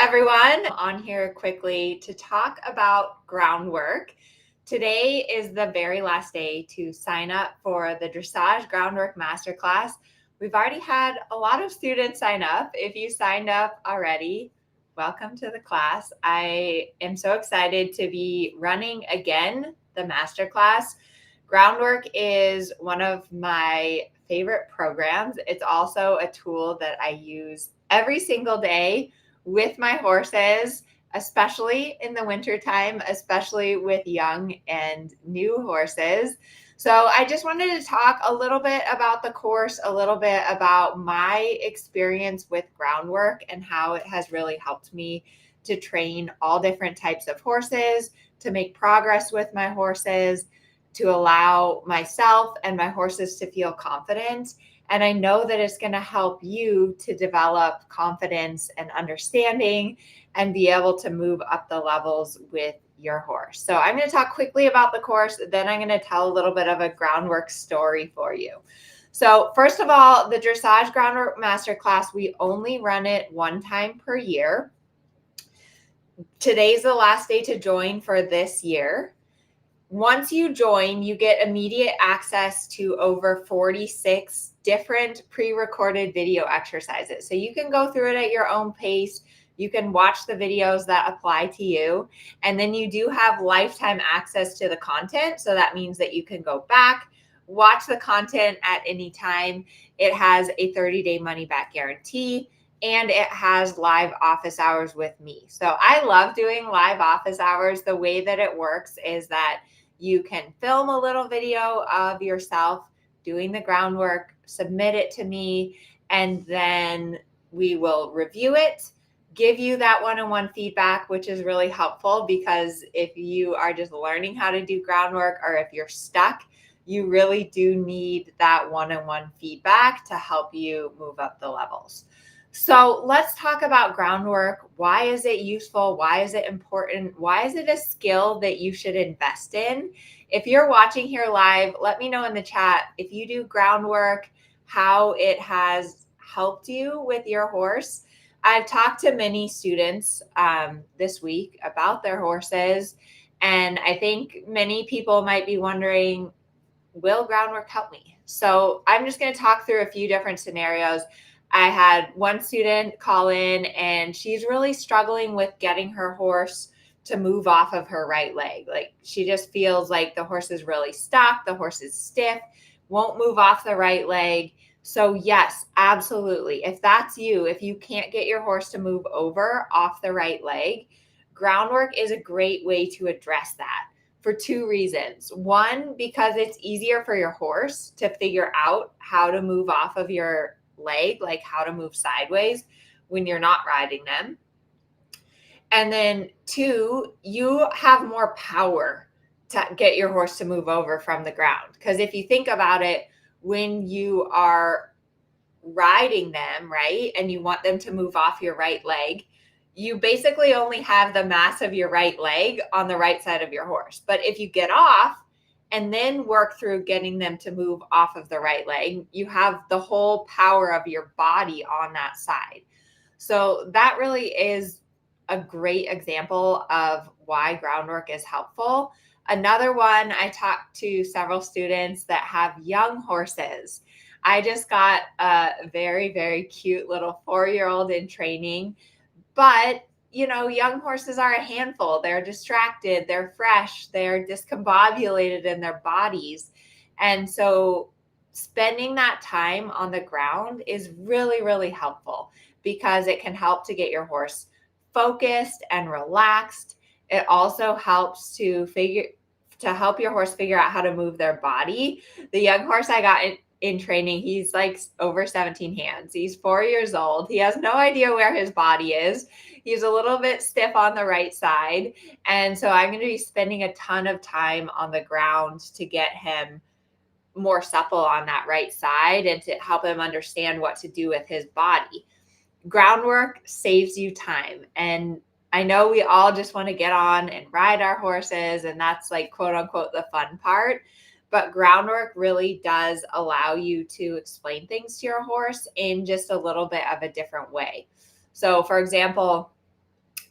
everyone. On here quickly to talk about Groundwork. Today is the very last day to sign up for the Dressage Groundwork Masterclass. We've already had a lot of students sign up. If you signed up already, welcome to the class. I am so excited to be running again the Masterclass. Groundwork is one of my favorite programs. It's also a tool that I use every single day with my horses, especially in the wintertime, especially with young and new horses. So I just wanted to talk a little bit about the course, a little bit about my experience with Groundwork and how it has really helped me to train all different types of horses, to make progress with my horses, to allow myself and my horses to feel confident. And I know that it's going to help you to develop confidence and understanding and be able to move up the levels with your horse. So I'm going to talk quickly about the course. Then I'm going to tell a little bit of a Groundwork story for you. So first of all, the Dressage Groundwork Masterclass, we only run it one time per year. Today's the last day to join for this year. Once you join, you get immediate access to over 46 different pre-recorded video exercises. So you can go through it at your own pace. You can watch the videos that apply to you. And then you do have lifetime access to the content. So that means that you can go back, watch the content at any time. It has a 30-day money-back guarantee. And it has live office hours with me. So I love doing live office hours. The way that it works is that you can film a little video of yourself doing the groundwork, submit it to me, and then we will review it, give you that one-on-one feedback, which is really helpful because if you are just learning how to do groundwork or if you're stuck, you really do need that one-on-one feedback to help you move up the levels. So let's talk about groundwork. Why is it useful? Why is it important? Why is it a skill that you should invest in? If you're watching here live, let me know in the chat if you do groundwork, how it has helped you with your horse. I've talked to many students this week about their horses, and I think many people might be wondering, will groundwork help me? So I'm just going to talk through a few different scenarios. I had one student call in and she's really struggling with getting her horse to move off of her right leg. Like she just feels like the horse is really stuck. The horse is stiff, won't move off the right leg. So yes, absolutely. If that's you, if you can't get your horse to move over off the right leg, groundwork is a great way to address that for two reasons. One, because it's easier for your horse to figure out how to move off of your leg, like how to move sideways when you're not riding them. And then two, you have more power to get your horse to move over from the ground. Because if you think about it, when you are riding them, right, and you want them to move off your right leg, you basically only have the mass of your right leg on the right side of your horse. But if you get off and then work through getting them to move off of the right leg, you have the whole power of your body on that side. So that really is a great example of why groundwork is helpful. Another one, I talked to several students that have young horses. I just got a very, very cute little 4-year-old in training, but young horses are a handful. They're distracted, they're fresh, they're discombobulated in their bodies. And so spending that time on the ground is really, really helpful because it can help to get your horse focused and relaxed. It also helps to help your horse figure out how to move their body. The young horse I got in training, he's like over 17 hands. He's 4 years old. He has no idea where his body is. He's a little bit stiff on the right side. And so I'm going to be spending a ton of time on the ground to get him more supple on that right side and to help him understand what to do with his body. Groundwork saves you time. And I know we all just want to get on and ride our horses, and that's like quote unquote the fun part. But groundwork really does allow you to explain things to your horse in just a little bit of a different way. So for example,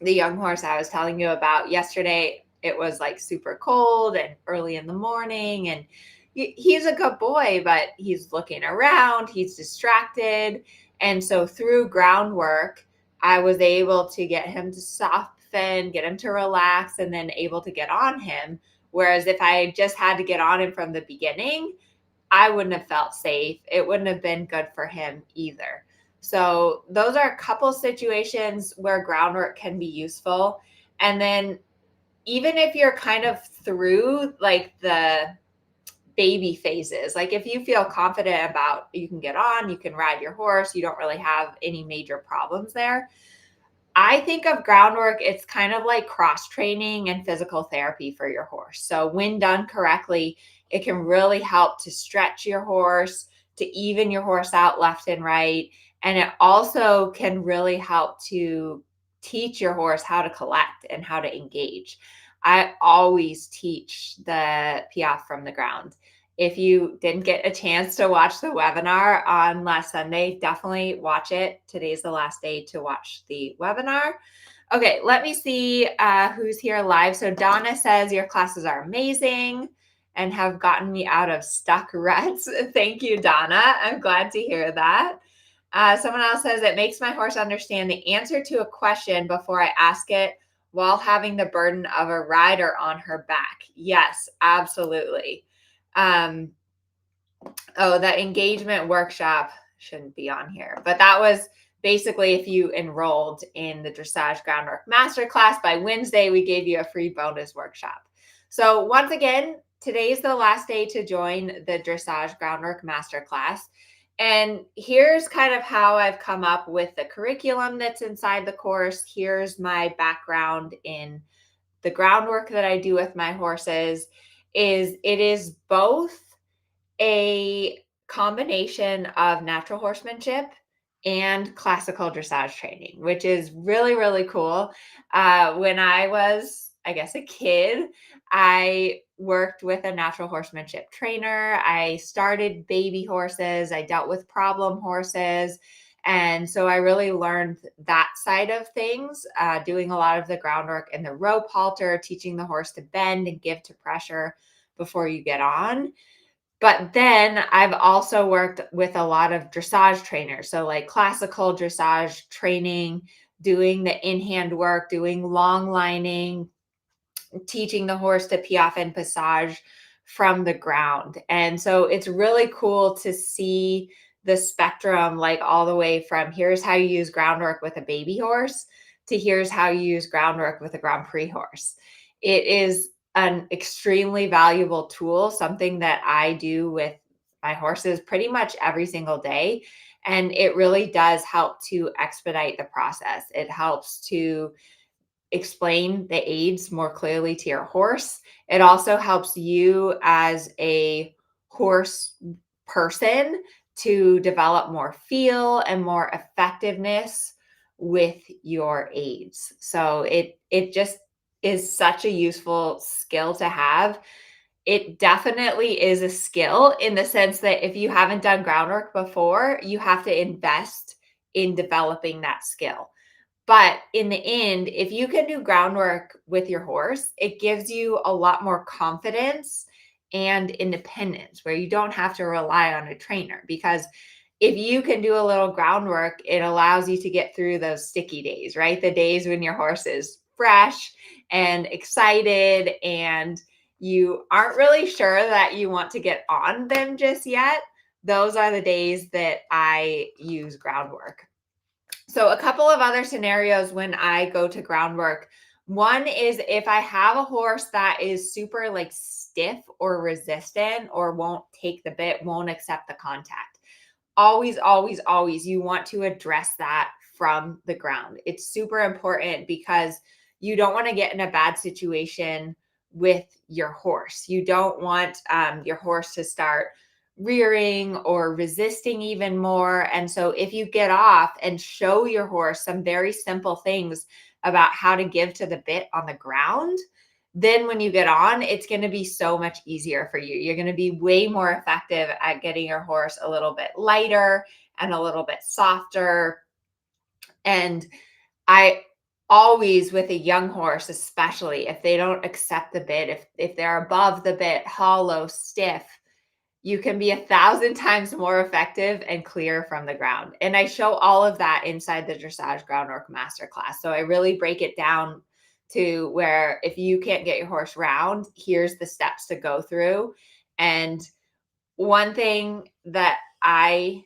the young horse I was telling you about yesterday, it was like super cold and early in the morning, and he's a good boy, but he's looking around, he's distracted. And so through groundwork, I was able to get him to soften, get him to relax, and then able to get on him. Whereas if I just had to get on him from the beginning, I wouldn't have felt safe. It wouldn't have been good for him either. So those are a couple situations where groundwork can be useful. And then even if you're kind of through like the baby phases, like if you feel confident about you can get on, you can ride your horse, you don't really have any major problems there, I think of groundwork, it's kind of like cross training and physical therapy for your horse. So, when done correctly, it can really help to stretch your horse, to even your horse out left and right. And it also can really help to teach your horse how to collect and how to engage. I always teach the piaffe from the ground. If you didn't get a chance to watch the webinar on last Sunday, definitely watch it. Today's the last day to watch the webinar. Okay, let me see who's here live. So Donna says your classes are amazing and have gotten me out of stuck ruts. Thank you, Donna. I'm glad to hear that. Someone else says it makes my horse understand the answer to a question before I ask it while having the burden of a rider on her back. Yes, absolutely. Oh, that engagement workshop shouldn't be on here, but that was basically if you enrolled in the Dressage Groundwork Masterclass by Wednesday, we gave you a free bonus workshop. So once again, today is the last day to join the Dressage Groundwork Masterclass. And here's kind of how I've come up with the curriculum that's inside the course. Here's my background in the groundwork that I do with my horses. It is both a combination of natural horsemanship and classical dressage training, which is really, really cool. When I was, I guess, a kid, I worked with a natural horsemanship trainer. I started baby horses, I dealt with problem horses. And so I really learned that side of things, doing a lot of the groundwork in the rope halter, teaching the horse to bend and give to pressure before you get on. But then I've also worked with a lot of dressage trainers. So, like classical dressage training, doing the in hand work, doing long lining, teaching the horse to piaffe and passage from the ground. And so it's really cool to see the spectrum, like all the way from here's how you use groundwork with a baby horse to here's how you use groundwork with a Grand Prix horse. It is an extremely valuable tool, something that I do with my horses pretty much every single day. And it really does help to expedite the process. It helps to explain the aids more clearly to your horse. It also helps you as a horse person to develop more feel and more effectiveness with your aids. So it just is such a useful skill to have. It definitely is a skill in the sense that if you haven't done groundwork before, you have to invest in developing that skill. But in the end, if you can do groundwork with your horse, it gives you a lot more confidence and independence where you don't have to rely on a trainer. Because if you can do a little groundwork, it allows you to get through those sticky days, right? The days when your horse is fresh and excited and you aren't really sure that you want to get on them just yet. Those are the days that I use groundwork. So a couple of other scenarios when I go to groundwork. One is if I have a horse that is super like stiff or resistant or won't take the bit, won't accept the contact. Always, always, always, you want to address that from the ground. It's super important because you don't want to get in a bad situation with your horse. You don't want your horse to start rearing or resisting even more. And so if you get off and show your horse some very simple things about how to give to the bit on the ground, then when you get on, it's going to be so much easier for you. You're going to be way more effective at getting your horse a little bit lighter and a little bit softer. And I always with a young horse, especially if they don't accept the bit, if they're above the bit, hollow, stiff, you can be 1,000 times more effective and clear from the ground. And I show all of that inside the Dressage Groundwork Masterclass. So I really break it down to where if you can't get your horse round, here's the steps to go through. And one thing that I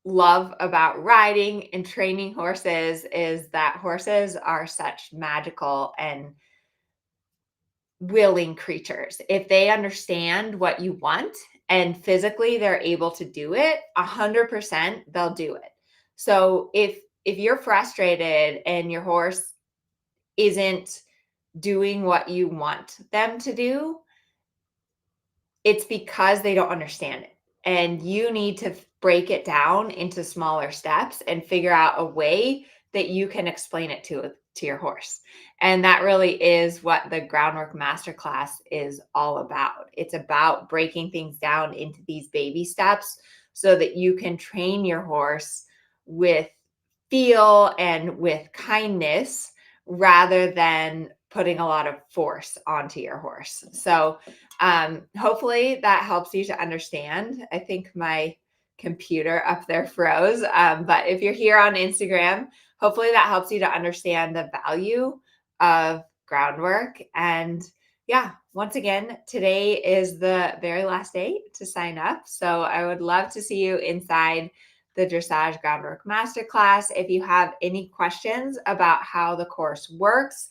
love about riding and training horses is that horses are such magical and willing creatures. If they understand what you want and physically they're able to do it, 100% they'll do it. So if you're frustrated and your horse isn't doing what you want them to do, it's because they don't understand it. And you need to break it down into smaller steps and figure out a way that you can explain it to your horse. And that really is what the Groundwork Masterclass is all about. It's about breaking things down into these baby steps so that you can train your horse with feel and with kindness rather than putting a lot of force onto your horse. So hopefully that helps you to understand. I think my computer up there froze, but if you're here on Instagram, hopefully that helps you to understand the value of groundwork. And yeah, once again, today is the very last day to sign up. So I would love to see you inside the Dressage Groundwork Masterclass. If you have any questions about how the course works,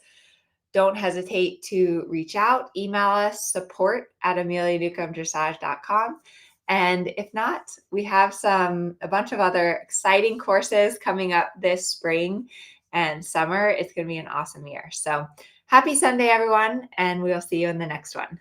don't hesitate to reach out. Email us support@amelianewcomb-dressage.com. And if not, we have a bunch of other exciting courses coming up this spring and summer. It's going to be an awesome year. So happy Sunday, everyone, and we'll see you in the next one.